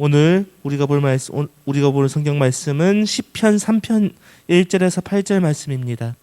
오늘 우리가 볼 성경 말씀은 시편 3편 1절에서 8절 말씀입니다.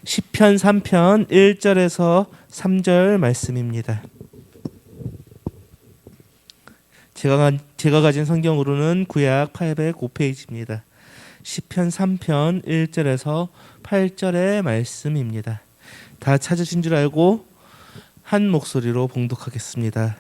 시편 3편 1절에서 3절 말씀입니다. 제가 가진 성경으로는 구약 805페이지입니다. 시편 3편 1절에서 8절의 말씀입니다. 다 찾으신 줄 알고 한 목소리로 봉독하겠습니다.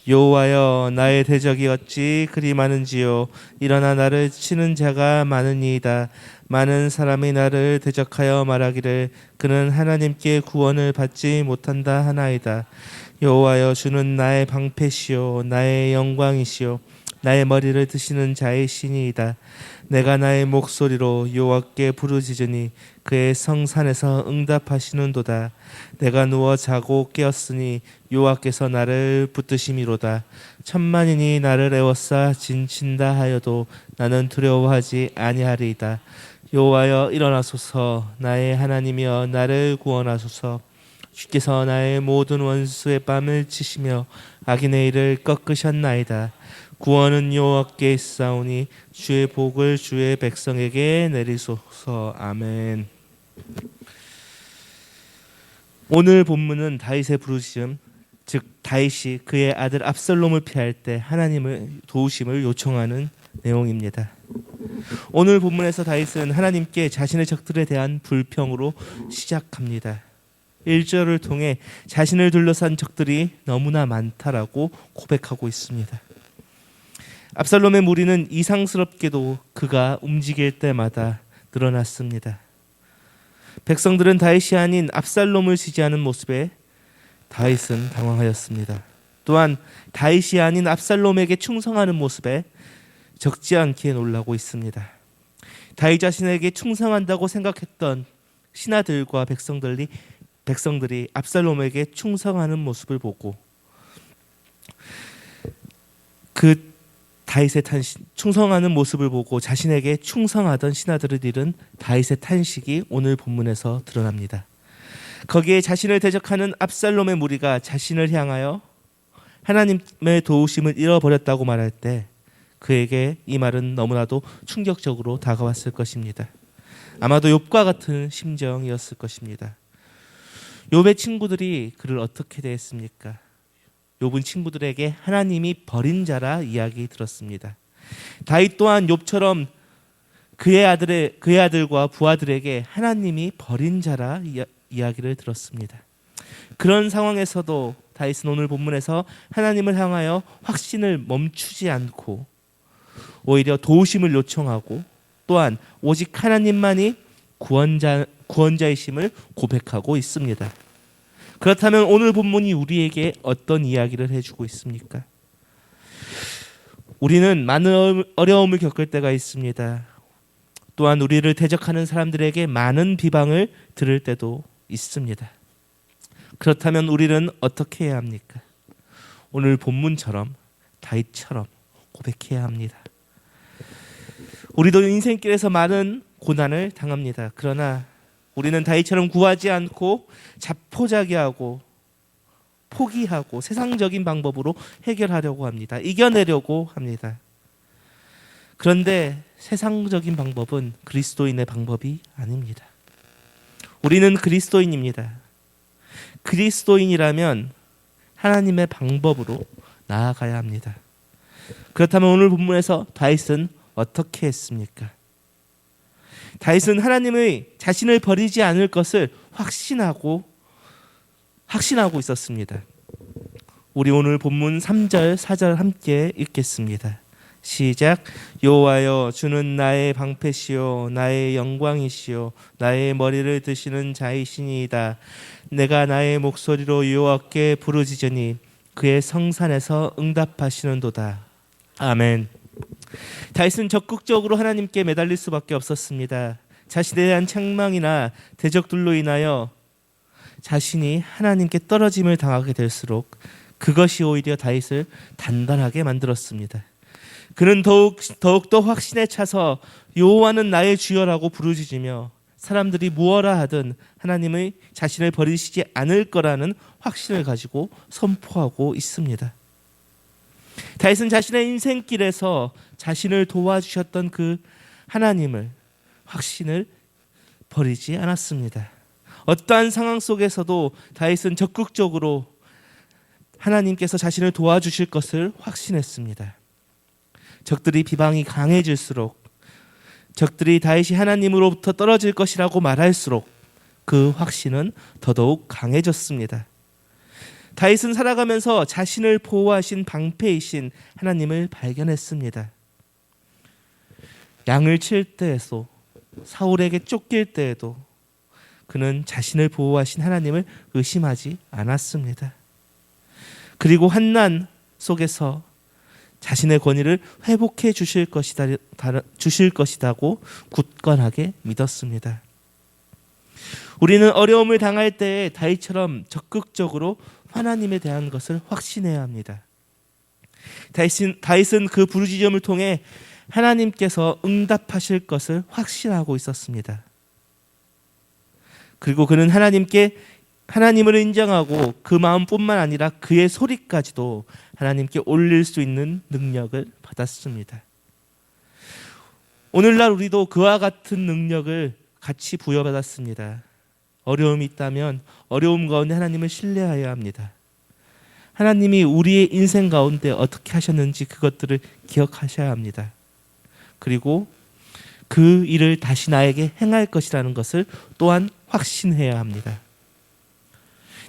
여호와여, 나의 대적이 어찌 그리 많은지요. 일어나 나를 치는 자가 많으니이다. 많은 사람이 나를 대적하여 말하기를 그는 하나님께 구원을 받지 못한다 하나이다. 여호와여, 주는 나의 방패시요 나의 영광이시요 나의 머리를 드시는 자의 신이이다. 내가 나의 목소리로 여호와께 부르짖으니 그의 성산에서 응답하시는도다. 내가 누워 자고 깨었으니 여호와께서 나를 붙드심이로다. 천만인이 나를 애워싸 진친다 하여도 나는 두려워하지 아니하리이다. 여호와여, 일어나소서. 나의 하나님이여, 나를 구원하소서. 주께서 나의 모든 원수의 뺨을 치시며 악인의 일을 꺾으셨나이다. 구원은 여호와께 있사오니 주의 복을 주의 백성에게 내리소서. 아멘. 오늘 본문은 다윗의 부르심, 즉 다윗이 그의 아들 압살롬을 피할 때 하나님의 도우심을 요청하는 내용입니다. 오늘 본문에서 다윗은 하나님께 자신의 적들에 대한 불평으로 시작합니다. 1절을 통해 자신을 둘러싼 적들이 너무나 많다라고 고백하고 있습니다. 압살롬의 무리는 이상스럽게도 그가 움직일 때마다 늘어났습니다. 백성들은 다윗이 아닌 압살롬을 지지하는 모습에 다윗은 당황하였습니다. 또한 다윗이 아닌 압살롬에게 충성하는 모습에 적지 않게 놀라고 있습니다. 다윗 자신에게 충성한다고 생각했던 신하들과 백성들이 압살롬에게 충성하는 모습을 보고 그 다윗의 충성하는 모습을 보고 자신에게 충성하던 신하들을 잃은 다윗의 탄식이 오늘 본문에서 드러납니다. 거기에 자신을 대적하는 압살롬의 무리가 자신을 향하여 하나님의 도우심을 잃어버렸다고 말할 때 그에게 이 말은 너무나도 충격적으로 다가왔을 것입니다. 아마도 욥과 같은 심정이었을 것입니다. 욥의 친구들이 그를 어떻게 대했습니까? 욥은 친구들에게 하나님이 버린 자라 이야기 들었습니다. 다윗 또한 욥처럼 그의 아들과 부하들에게 하나님이 버린 자라 이야기를 들었습니다. 그런 상황에서도 다윗은 오늘 본문에서 하나님을 향하여 확신을 멈추지 않고 오히려 도우심을 요청하고 또한 오직 하나님만이 구원자이심을 고백하고 있습니다. 그렇다면 오늘 본문이 우리에게 어떤 이야기를 해주고 있습니까? 우리는 많은 어려움을 겪을 때가 있습니다. 또한 우리를 대적하는 사람들에게 많은 비방을 들을 때도 있습니다. 그렇다면 우리는 어떻게 해야 합니까? 오늘 본문처럼 다윗처럼 고백해야 합니다. 우리도 인생길에서 많은 고난을 당합니다. 그러나 우리는 다윗처럼 구하지 않고 자포자기하고 포기하고 세상적인 방법으로 해결하려고 합니다. 이겨내려고 합니다. 그런데 세상적인 방법은 그리스도인의 방법이 아닙니다. 우리는 그리스도인입니다. 그리스도인이라면 하나님의 방법으로 나아가야 합니다. 그렇다면 오늘 본문에서 다윗은 어떻게 했습니까? 다윗은 하나님의 자신을 버리지 않을 것을 확신하고 있었습니다. 우리 오늘 본문 3절, 4절 함께 읽겠습니다. 시작. 여호와여, 주는 나의 방패시요 나의 영광이시요 나의 머리를 드시는 자이시니이다. 내가 나의 목소리로 여호와께 부르짖으니 그의 성산에서 응답하시는도다. 아멘. 다윗은 적극적으로 하나님께 매달릴 수밖에 없었습니다. 자신에 대한 책망이나 대적들로 인하여 자신이 하나님께 떨어짐을 당하게 될수록 그것이 오히려 다윗을 단단하게 만들었습니다. 그는 더욱더 확신에 차서 여호와는 나의 주여라고 부르짖으며 사람들이 무엇라 하든 하나님의 자신을 버리시지 않을 거라는 확신을 가지고 선포하고 있습니다. 다윗은 자신의 인생길에서 자신을 도와주셨던 그 하나님을, 확신을 버리지 않았습니다. 어떠한 상황 속에서도 다윗은 적극적으로 하나님께서 자신을 도와주실 것을 확신했습니다. 적들이 비방이 강해질수록, 적들이 다윗이 하나님으로부터 떨어질 것이라고 말할수록 그 확신은 더더욱 강해졌습니다. 다윗은 살아가면서 자신을 보호하신 방패이신 하나님을 발견했습니다. 양을 칠 때에도, 사울에게 쫓길 때에도 그는 자신을 보호하신 하나님을 의심하지 않았습니다. 그리고 환난 속에서 자신의 권위를 회복해 주실 것이다고 굳건하게 믿었습니다. 우리는 어려움을 당할 때에 다윗처럼 적극적으로 하나님에 대한 것을 확신해야 합니다. 다윗은 그 부르짖음을 통해 하나님께서 응답하실 것을 확신하고 있었습니다. 그리고 그는 하나님을 인정하고 그 마음뿐만 아니라 그의 소리까지도 하나님께 올릴 수 있는 능력을 받았습니다. 오늘날 우리도 그와 같은 능력을 같이 부여받았습니다. 어려움이 있다면 어려움 가운데 하나님을 신뢰해야 합니다. 하나님이 우리의 인생 가운데 어떻게 하셨는지 그것들을 기억하셔야 합니다. 그리고 그 일을 다시 나에게 행할 것이라는 것을 또한 확신해야 합니다.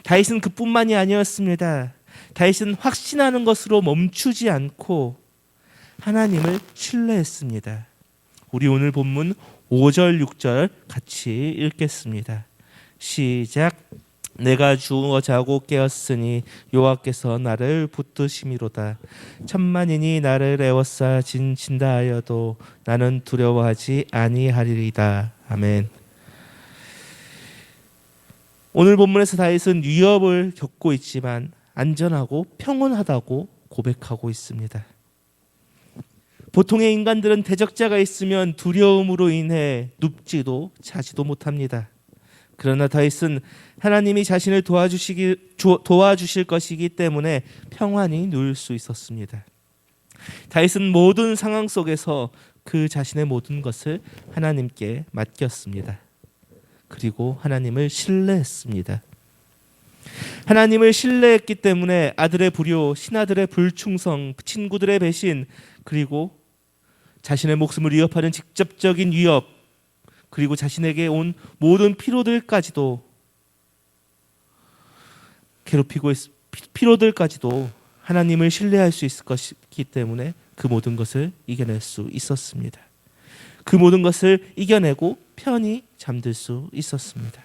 다윗은 그뿐만이 아니었습니다. 다윗은 확신하는 것으로 멈추지 않고 하나님을 신뢰했습니다. 우리 오늘 본문 5절 6절 같이 읽겠습니다. 시작. 내가 주워 자고 깨었으니 여호와께서 나를 붙드심이로다. 천만인이 나를 에워싸 진친다 하여도 나는 두려워하지 아니하리이다. 아멘. 오늘 본문에서 다윗은 위협을 겪고 있지만 안전하고 평온하다고 고백하고 있습니다. 보통의 인간들은 대적자가 있으면 두려움으로 인해 눕지도 자지도 못합니다. 그러나 다윗은 하나님이 자신을 도와주실 것이기 때문에 평안히 누울 수 있었습니다. 다윗은 모든 상황 속에서 그 자신의 모든 것을 하나님께 맡겼습니다. 그리고 하나님을 신뢰했습니다. 하나님을 신뢰했기 때문에 아들의 불효, 신하들의 불충성, 친구들의 배신, 그리고 자신의 목숨을 위협하는 직접적인 위협, 그리고 자신에게 온 모든 피로들까지도 피로들까지도 하나님을 신뢰할 수 있을 것이기 때문에 그 모든 것을 이겨낼 수 있었습니다. 그 모든 것을 이겨내고 편히 잠들 수 있었습니다.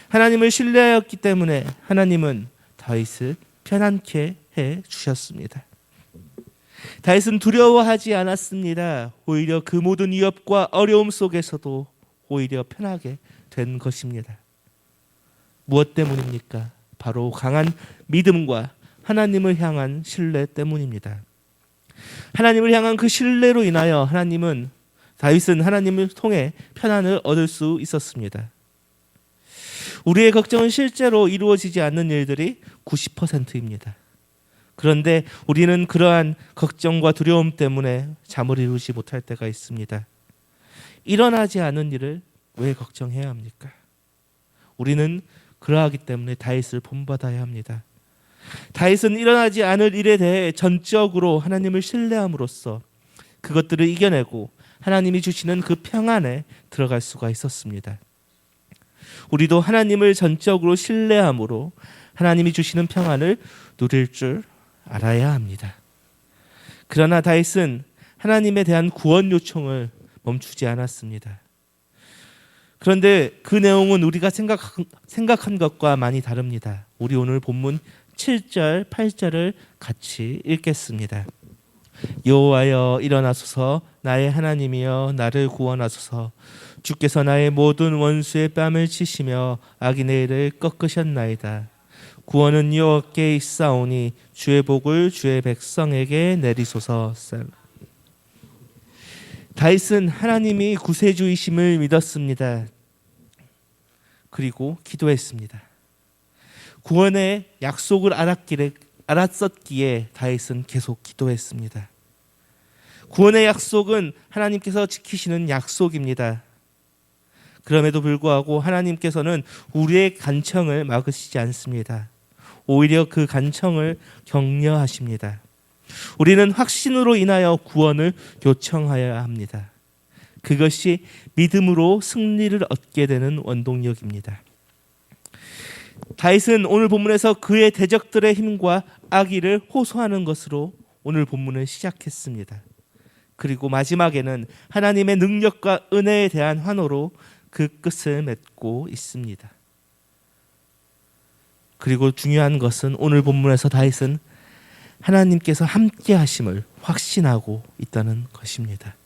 하나님을 신뢰하였기 때문에 하나님은 다윗을 편안케 해 주셨습니다. 다윗은 두려워하지 않았습니다. 오히려 그 모든 위협과 어려움 속에서도 오히려 편하게 된 것입니다. 무엇 때문입니까? 바로 강한 믿음과 하나님을 향한 신뢰 때문입니다. 하나님을 향한 그 신뢰로 인하여 다윗은 하나님을 통해 편안을 얻을 수 있었습니다. 우리의 걱정은 실제로 이루어지지 않는 일들이 90%입니다. 그런데 우리는 그러한 걱정과 두려움 때문에 잠을 이루지 못할 때가 있습니다. 일어나지 않은 일을 왜 걱정해야 합니까? 우리는 그러하기 때문에 다윗을 본받아야 합니다. 다윗은 일어나지 않을 일에 대해 전적으로 하나님을 신뢰함으로써 그것들을 이겨내고 하나님이 주시는 그 평안에 들어갈 수가 있었습니다. 우리도 하나님을 전적으로 신뢰함으로 하나님이 주시는 평안을 누릴 줄 알아야 합니다. 그러나 다윗은 하나님에 대한 구원 요청을 멈추지 않았습니다. 그런데 그 내용은 우리가 생각한 것과 많이 다릅니다. 우리 오늘 본문 7절, 8절을 같이 읽겠습니다. 여호와여 일어나소서, 나의 하나님이여 나를 구원하소서. 주께서 나의 모든 원수의 뺨을 치시며 악인의 일을 꺾으셨나이다. 구원은 여호와께 있사오니 주의 복을 주의 백성에게 내리소서. 다윗은 하나님이 구세주이심을 믿었습니다. 그리고 기도했습니다. 구원의 약속을 알았기에 알았었기에 다윗은 계속 기도했습니다. 구원의 약속은 하나님께서 지키시는 약속입니다. 그럼에도 불구하고 하나님께서는 우리의 간청을 막으시지 않습니다. 오히려 그 간청을 격려하십니다. 우리는 확신으로 인하여 구원을 요청하여야 합니다. 그것이 믿음으로 승리를 얻게 되는 원동력입니다. 다윗은 오늘 본문에서 그의 대적들의 힘과 악의를 호소하는 것으로 오늘 본문을 시작했습니다. 그리고 마지막에는 하나님의 능력과 은혜에 대한 환호로 그 끝을 맺고 있습니다. 그리고 중요한 것은 오늘 본문에서 다윗은 하나님께서 함께 하심을 확신하고 있다는 것입니다.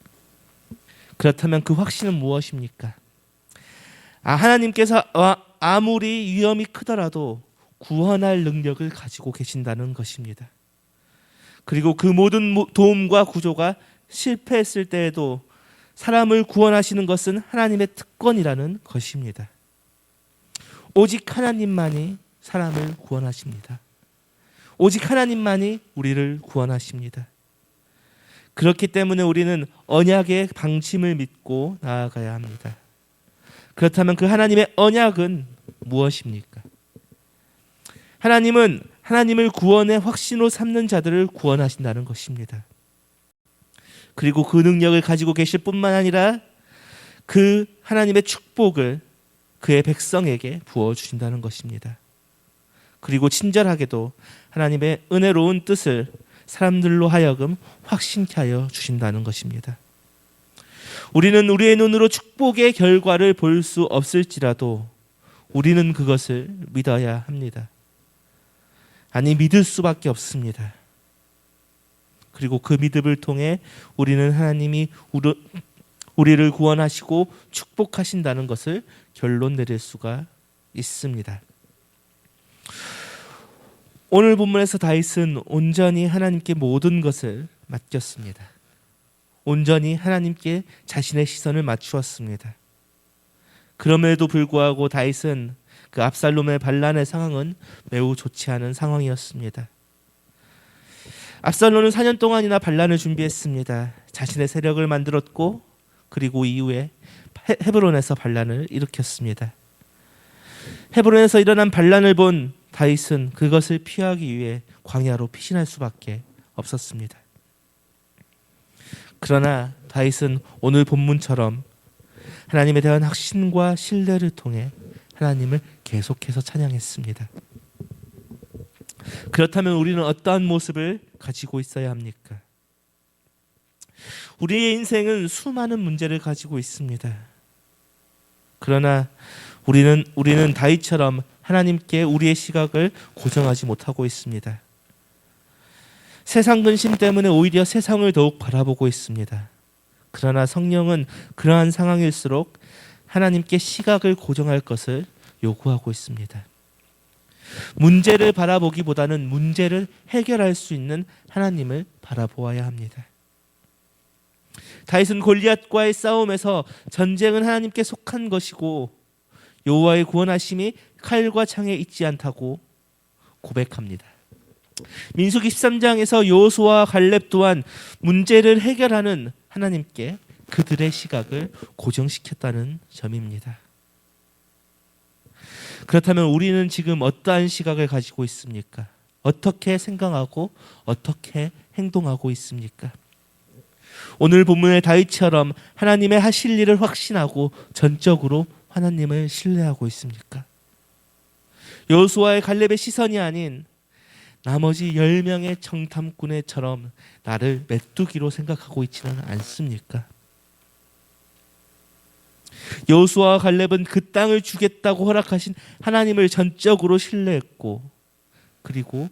그렇다면 그 확신은 무엇입니까? 하나님께서 아무리 위험이 크더라도 구원할 능력을 가지고 계신다는 것입니다. 그리고 그 모든 도움과 구조가 실패했을 때에도 사람을 구원하시는 것은 하나님의 특권이라는 것입니다. 오직 하나님만이 사람을 구원하십니다. 오직 하나님만이 우리를 구원하십니다. 그렇기 때문에 우리는 언약의 방침을 믿고 나아가야 합니다. 그렇다면 그 하나님의 언약은 무엇입니까? 하나님은 하나님을 구원의 확신으로 삼는 자들을 구원하신다는 것입니다. 그리고 그 능력을 가지고 계실 뿐만 아니라 그 하나님의 축복을 그의 백성에게 부어주신다는 것입니다. 그리고 친절하게도 하나님의 은혜로운 뜻을 사람들로 하여금 확신케 하여 주신다는 것입니다. 우리는 우리의 눈으로 축복의 결과를 볼 수 없을지라도 우리는 그것을 믿어야 합니다. 아니, 믿을 수밖에 없습니다. 그리고 그 믿음을 통해 우리는 하나님이 우리를 구원하시고 축복하신다는 것을 결론 내릴 수가 있습니다. 오늘 본문에서 다윗은 온전히 하나님께 모든 것을 맡겼습니다. 온전히 하나님께 자신의 시선을 맞추었습니다. 그럼에도 불구하고 다윗은 그 압살롬의 반란의 상황은 매우 좋지 않은 상황이었습니다. 압살롬은 4년 동안이나 반란을 준비했습니다. 자신의 세력을 만들었고 그리고 이후에 헤브론에서 반란을 일으켰습니다. 헤브론에서 일어난 반란을 본 다윗은 그것을 피하기 위해 광야로 피신할 수밖에 없었습니다. 그러나 다윗은 오늘 본문처럼 하나님에 대한 확신과 신뢰를 통해 하나님을 계속해서 찬양했습니다. 그렇다면 우리는 어떠한 모습을 가지고 있어야 합니까? 우리의 인생은 수많은 문제를 가지고 있습니다. 그러나 우리는 다윗처럼 하나님께 우리의 시각을 고정하지 못하고 있습니다. 세상 근심 때문에 오히려 세상을 더욱 바라보고 있습니다. 그러나 성령은 그러한 상황일수록 하나님께 시각을 고정할 것을 요구하고 있습니다. 문제를 바라보기보다는 문제를 해결할 수 있는 하나님을 바라보아야 합니다. 다윗은 골리앗과의 싸움에서 전쟁은 하나님께 속한 것이고 여호와의 구원하심이 칼과 창에 있지 않다고 고백합니다. 민수기 13장에서 여호수아와 갈렙 또한 문제를 해결하는 하나님께 그들의 시각을 고정시켰다는 점입니다. 그렇다면 우리는 지금 어떠한 시각을 가지고 있습니까? 어떻게 생각하고 어떻게 행동하고 있습니까? 오늘 본문의 다윗처럼 하나님의 하실 일을 확신하고 전적으로 하나님을 신뢰하고 있습니까? 여호수아의 갈렙의 시선이 아닌 나머지 10명의 정탐꾼의처럼 나를 메뚜기로 생각하고 있지는 않습니까? 여호수아와 갈렙은 그 땅을 주겠다고 허락하신 하나님을 전적으로 신뢰했고 그리고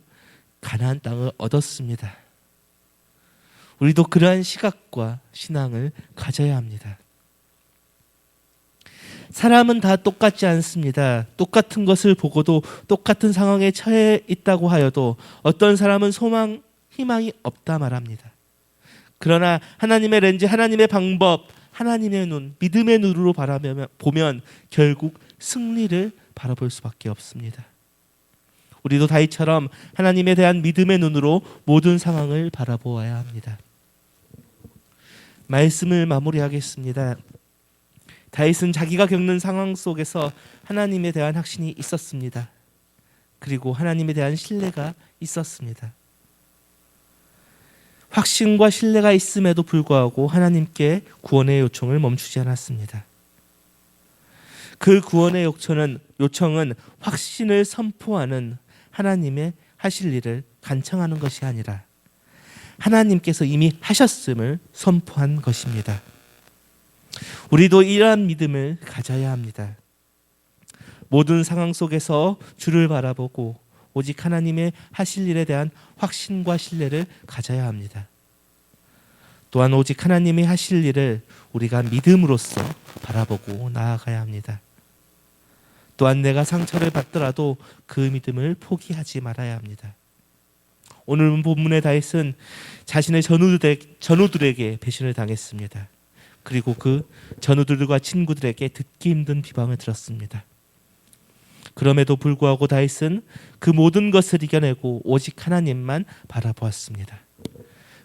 가나안 땅을 얻었습니다. 우리도 그러한 시각과 신앙을 가져야 합니다. 사람은 다 똑같지 않습니다. 똑같은 것을 보고도 똑같은 상황에 처해 있다고 하여도 어떤 사람은 소망, 희망이 없다 말합니다. 그러나 하나님의 렌즈, 하나님의 방법, 하나님의 눈, 믿음의 눈으로 보면 결국 승리를 바라볼 수밖에 없습니다. 우리도 다윗처럼 하나님에 대한 믿음의 눈으로 모든 상황을 바라보아야 합니다. 말씀을 마무리하겠습니다. 다윗은 자기가 겪는 상황 속에서 하나님에 대한 확신이 있었습니다. 그리고 하나님에 대한 신뢰가 있었습니다. 확신과 신뢰가 있음에도 불구하고 하나님께 구원의 요청을 멈추지 않았습니다. 그 구원의 요청은 확신을 선포하는 하나님의 하실 일을 간청하는 것이 아니라 하나님께서 이미 하셨음을 선포한 것입니다. 우리도 이러한 믿음을 가져야 합니다. 모든 상황 속에서 주를 바라보고 오직 하나님의 하실 일에 대한 확신과 신뢰를 가져야 합니다. 또한 오직 하나님이 하실 일을 우리가 믿음으로써 바라보고 나아가야 합니다. 또한 내가 상처를 받더라도 그 믿음을 포기하지 말아야 합니다. 오늘 본문의 다윗은 자신의 전우들에게 배신을 당했습니다. 그리고 그 전우들과 친구들에게 듣기 힘든 비방을 들었습니다. 그럼에도 불구하고 다윗은 그 모든 것을 이겨내고 오직 하나님만 바라보았습니다.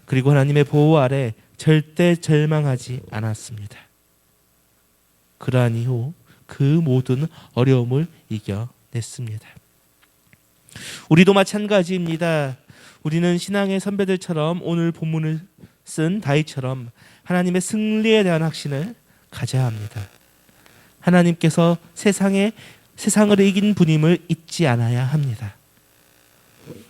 그리고 하나님의 보호 아래 절대 절망하지 않았습니다. 그러한 이후 그 모든 어려움을 이겨냈습니다. 우리도 마찬가지입니다. 우리는 신앙의 선배들처럼 오늘 본문을 쓴 다윗처럼 하나님의 승리에 대한 확신을 가져야 합니다. 하나님께서 세상을 이긴 분임을 잊지 않아야 합니다.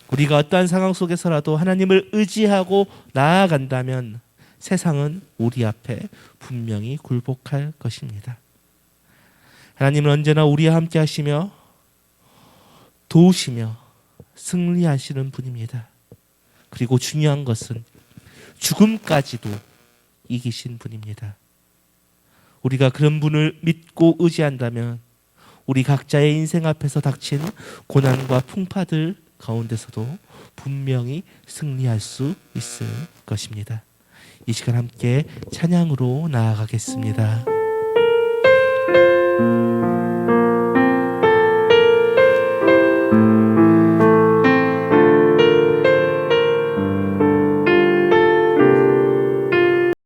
우리가 어떠한 상황 속에서라도 하나님을 의지하고 나아간다면 세상은 우리 앞에 분명히 굴복할 것입니다. 하나님은 언제나 우리와 함께 하시며 도우시며 승리하시는 분입니다. 그리고 중요한 것은 죽음까지도 이기신 분입니다. 우리가 그런 분을 믿고 의지한다면 우리 각자의 인생 앞에서 닥친 고난과 풍파들 가운데서도 분명히 승리할 수 있을 것입니다. 이 시간 함께 찬양으로 나아가겠습니다.